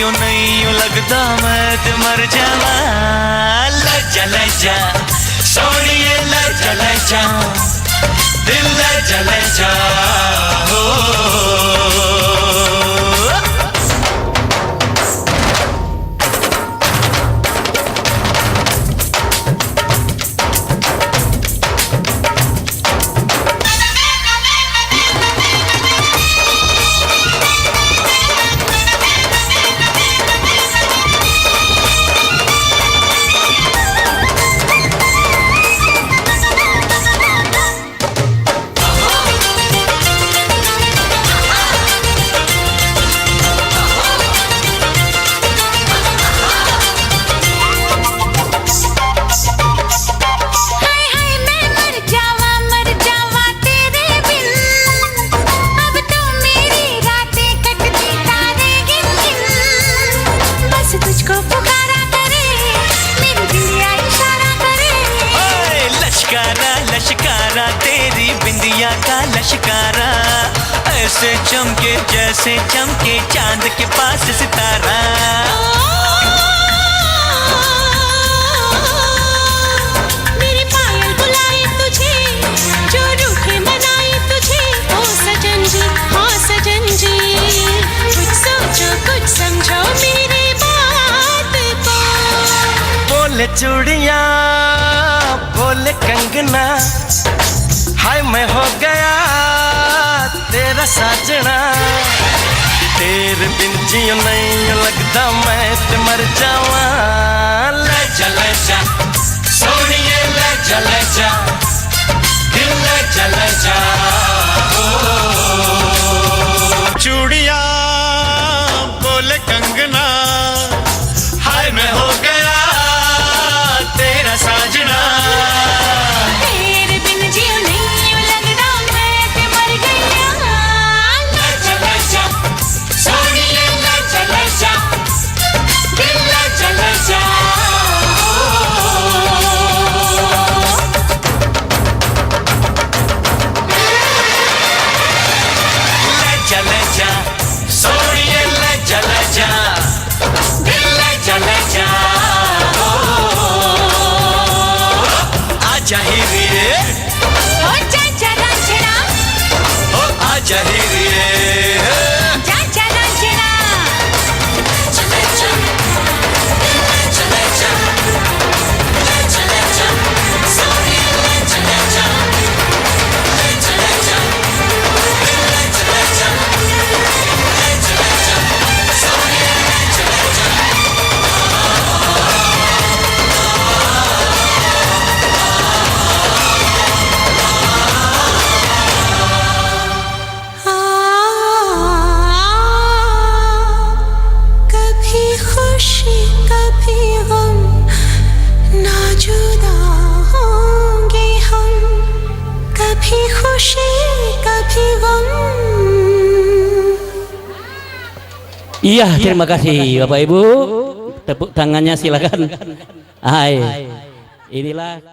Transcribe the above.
जियो नहीं यूं लगता मैं ते मर जावा। ले जा सोनिए ले जा दिल ले जा हो। लश्कारा तेरी बिंदिया का लश्कारा, ऐसे चमके जैसे चमके चांद के पास सितारा। मेरी पायल बुलाए तुझे, जो रूठे मनाए तुझे। ओ सजन जी हाँ सजन जी, कुछ सोचो कुछ समझो मेरी बात को। बोले चूड़िया बोले कंगना, हाय मैं हो गया तेरा साजना। तेरे बिन जियो नहीं लगता मैं ते मर जावा। ले जा सोनिए ले जा दिल ले जा ओ। चूड़िया बोले कंगना, हाय मैं हो गया तेरा साजना। आजा ही रे Iya, terima kasih Bapak Ibu. Tepuk tangannya silakan. Hai. Inilah